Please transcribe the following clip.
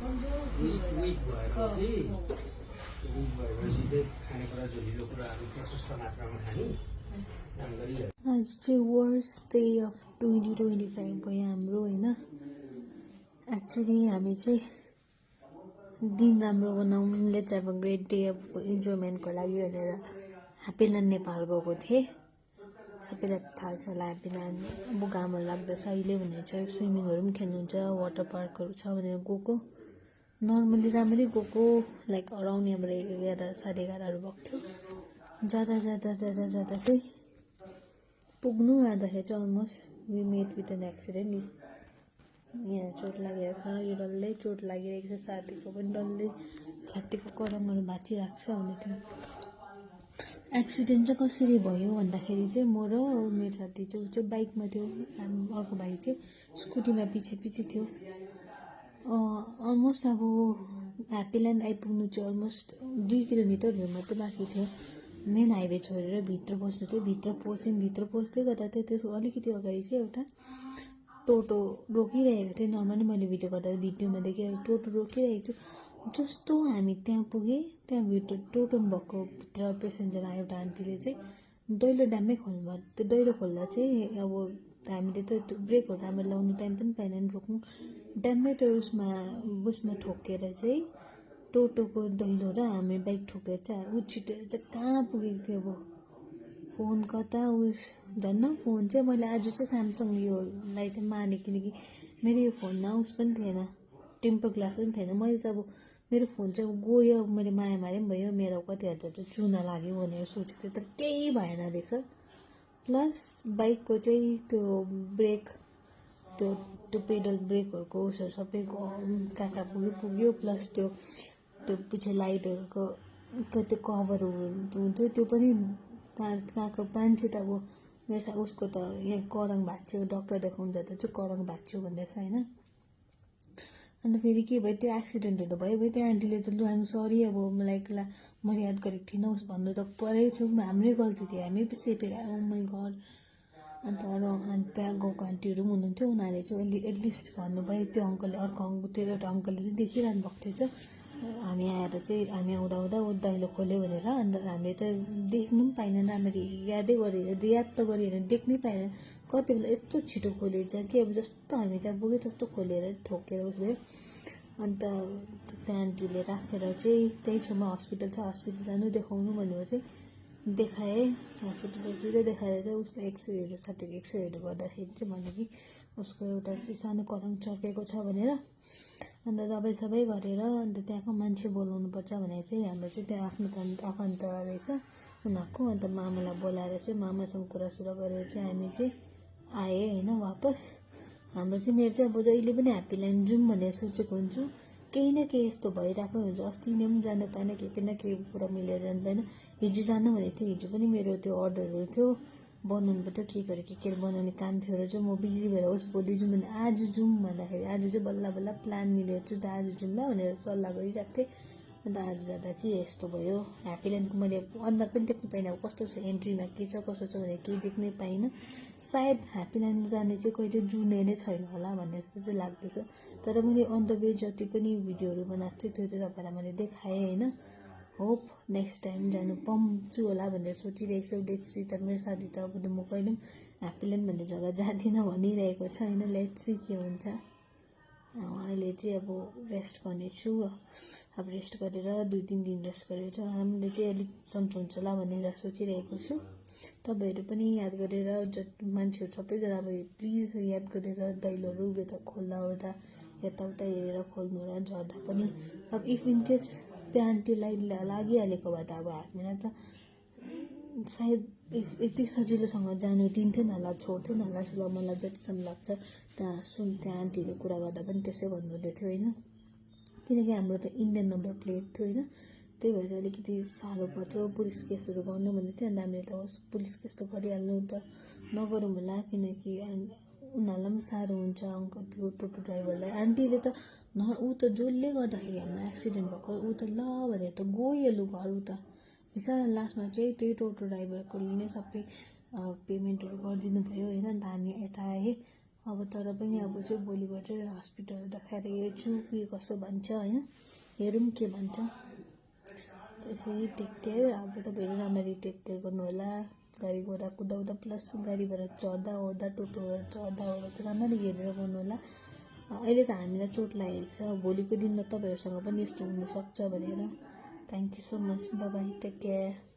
Week भएर कि week भएपछि चाहिँ खानेकुरा झोलिलो कुराहरू प्रशस्त मात्रामा खाने काम गरिरहेको। आज चाहिँ वर्स्ट डे अफ 2025 भयो हाम्रो होइन। एक्चुअली हामी चाहिँ दिन राम्रो बनाउँ, let's have a great day of इन्जोयमेन्टको लागि भनेर ह्याप्पील्यान्ड नेपाल गएको थिएँ। सबैलाई थाहा छ होला ह्याप्पील्यान्ड अब घामहरू लाग्दैछ अहिले भनेर चाहिँ स्विमिङहरू पनि खेल्नुहुन्छ, वाटर पार्कहरू छ भनेर गएको। नर्मली राम्ररी गएको, लाइक अराउन्ड यहाँबाट 11 साढे 11 भएको थियो। जाँदा चाहिँ पुग्नु आँट्दाखेरि चाहिँ almost we met with an accident नि। यहाँ चोट लागेको छ, यो डल्लै चोट लागिरहेको छ, साथीको पनि डल्लै छातीको करङहरू भाँचिरहेको छ भन्दै थियो। एक्सिडेन्ट चाहिँ कसरी भयो भन्दाखेरि चाहिँ म र मेरो साथी चाहिँ ऊ चाहिँ बाइकमा थियो, अर्को भाइ चाहिँ स्कुटीमा पछि थियो। अलमोस्ट अब ह्याप्पील्यान्ड आइपुग्नु चाहिँ अलमोस्ट 2 किलोमिटरहरू मात्रै बाँकी थियो। मेन हाइवे छोडेर भित्र पस्नु थियो। भित्र पस्दै गर्दा चाहिँ त्यसको अलिकति अगाडि चाहिँ एउटा टोटो रोकिरहेको थियो। नर्मली मैले भिडियो गर्दा भिडियोमा देखेँ टोटो रोकिरहेको थियो। जस्तो हामी त्यहाँ पुगेँ, त्यहाँ भित्र टोटोमा भएको भित्र पेसेन्जर आयो एउटा आन्टीले चाहिँ दैलो ड्याम्मै खोल्नुभयो। त्यो दैलो खोल्दा चाहिँ अब हामीले त त्यो ब्रेकहरू राम्रो लाउने टाइम पनि पाएन रोक्नु। ड्याम्मै त्यो उसमा ठोकेर चाहिँ टोटोको दैलो र हामी बाइक ठोकेर चाहिँ ऊ छिटेर चाहिँ कहाँ पुगेको थियो। अब फोन कता उस धन्न फोन चाहिँ मैले आज चाहिँ स्यामसङ योलाई चाहिँ माने, किनकि मेरो यो फोनमा उस पनि थिएन, टेम्पर ग्लास पनि थिएन। मैले चाहिँ अब मेरो फोन चाहिँ गयो, मैले माया मारे पनि भयो, मेरो कति हजार चाहिँ चुना लाग्यो भनेर सोचेको थिएँ, तर केही भएन रहेछ। प्लस बाइकको चाहिँ त्यो ब्रेक, त्यो पेडल ब्रेकहरूको उसहरू सबै कहाँ पुग्यो। प्लस त्यो पछि लाइटहरूको त्यो कभरहरू हुन्थ्यो त्यो पनि कहाँको मान्छे त अब मेरो उसको त यहाँ करङ भाँच्यो, डक्टर देखाउनु जाँदा चाहिँ करङ भाँच्यो भन्दैछ होइन। अन्त फेरि के भयो, त्यो एक्सिडेन्टहरू भयो त्यो आन्टीले त लु आइम सरी, अब मलाई मैले याद गरेको थिइनँ उस भन्नु त परै छु, हाम्रै गल्ती थियो, हामी पो सेपेर आयो मै घर। अन्त त्यहाँ गाउँको आन्टीहरू पनि हुनुहुन्थ्यो, उनीहरूले चाहिँ एटलिस्ट भन्नुभयो। त्यो अङ्कलले त्यो एउटा अङ्कलले चाहिँ देखिरहनु भएको थिएछ हामी आएर चाहिँ, हामी आउँदा ऊ दैलो खोल्यो भनेर। अन्त हामीले त देख्नु पनि पाएन राम्ररी, याद त गरेन, देख्नै पाएन। कति बेला यस्तो छिटो खोलेछ कि अब जस्तो हामी त्यहाँ पुग्यो त्यस्तो खोलेर ठोकेर उस भयो। अन्त त्यो आन्टीले राखेर चाहिँ त्यही छेउमा हस्पिटल छ, हस्पिटल जानु देखाउनु भनेर चाहिँ देखाएँ। हस्पिटल देखाएर चाहिँ उसको एक्सरेहरू, साथीको एक्सरेहरू गर्दाखेरि चाहिँ भन्यो कि उसको एउटा चाहिँ सानो करङ चर्केको छ भनेर। अन्त दबाई सबै गरेर अन्त त्यहाँको मान्छे बोलाउनु पर्छ भनेर चाहिँ हाम्रो चाहिँ त्यहाँ आफ्नो आफन्त रहेछ उनीहरूको। अन्त मामालाई बोलाएर चाहिँ मामासँग कुरासुरा गरेर चाहिँ हामी चाहिँ आएँ होइन वापस। हाम्रो चाहिँ मेरो चाहिँ अब जहिले पनि ह्याप्पील्यान्ड जाउँ भनेर सोचेको हुन्छु, केही न केही यस्तो भइरहेको हुन्छ। अस्ति नै पनि जानु पाएन, के न केही कुरा मिलेर जानु पाएन। हिजो जानु भनेको थिएँ, हिजो पनि मेरो त्यो अर्डरहरू थियो, बनाउनु पर्थ्यो, केकहरू बनाउने काम थियो र चाहिँ म बिजी भएर उस भोलि जाउँ भने आज जाउँ भन्दाखेरि आज चाहिँ बल्ल प्लान मिलेर चाहिँ आज जाउँ ल भनेर सल्लाह गरिरहेको थिएँ। अन्त आज जाँदा चाहिँ यस्तो भयो। ह्याप्पील्यान्डको मैले अनुहार पनि देख्नु पाइनँ, अब कस्तो छ एन्ट्रीमा के छ कसो छ भनेर केही देख्नै पाइनँ। सायद ह्याप्पील्यान्ड जाने चाहिँ कहिले जुने नै छैन होला भन्ने जस्तो चाहिँ लाग्दैछ। तर मैले अन द वे जति पनि भिडियोहरू बनाएको थिएँ त्यो चाहिँ तपाईँलाई मैले देखाएँ होइन। होप नेक्स्ट टाइम जानु पाउँछु होला भनेर सोचिरहेको छु। लेट्स सी, तर मेरो साथी त अब म कहिले पनि ह्याप्पील्यान्ड भन्ने जग्गा जाँदिनँ भनिरहेको छ होइन। लेट्स सी के हुन्छ। अहिले चाहिँ अब रेस्ट गर्नेछु, अब रेस्ट गरेर 2-3 दिन रेस्ट गरेर चाहिँ आरामले चाहिँ अलिक सन्चो हुन्छ होला भनेर सोचिरहेको छु। तपाईँहरू पनि याद गरेर मान्छेहरू सबैजना अब प्लिज याद गरेर दैलोहरू यता खोल्दा ओर्दा यताउता हेरेर खोल्नु र झर्दा पनि अब इफ इन केस त्यो आन्टीलाई लागिहालेको भए त अब हामीलाई त सायद यति सजिलोसँग जानु दिन्थेन होला, छोड्थेन होला जस्तो मलाई जतिसम्म लाग्छ। त्यहाँ आन्टीले कुरा गर्दा पनि त्यसै भन्नुहुँदै थियो होइन, किनकि हाम्रो त इन्डियन नम्बर प्लेट थियो होइन। त्यही भएर अलिकति साह्रो पर्थ्यो पुलिस केसहरू गर्नु भन्दै थियो। अन्त हामीले त पुलिस केस त गरिहाल्नु त नगरौँ होला, किनकि उनीहरूलाई पनि साह्रो हुन्छ त्यो टोटो ड्राइभरलाई। आन्टीले त ऊ त जसले गर्दाखेरि हाम्रो एक्सिडेन्ट भएको ऊ त ल भनेर त गइहाल्नु घर उता बिचरा। लास्टमा चाहिँ त्यही टोटो ड्राइभरकोले नै सबै पेमेन्टहरू गरिदिनु भयो होइन। अन्त हामी यता आएँ, अब तर पनि अब चाहिँ भोलिबाट चाहिँ हस्पिटल देखाएर हेर्छु के कसो भन्छ होइन, हेरौँ के भन्छ। त्यसरी टेक केयर, अब तपाईँहरू राम्ररी टेक केयर गर्नु होला। गाडी घोडा कुदाउँदा प्लस गाडीबाट चढ्दा ओर्दा टोटोबाट चढ्दा ओर्दा चाहिँ राम्ररी हेरेर गर्नु होला। अहिले त हामीलाई चोट लागेको छ, भोलिको दिनमा तपाईँहरूसँग पनि यस्तो हुनसक्छ भनेर। Thank you so much, bye bye, take care.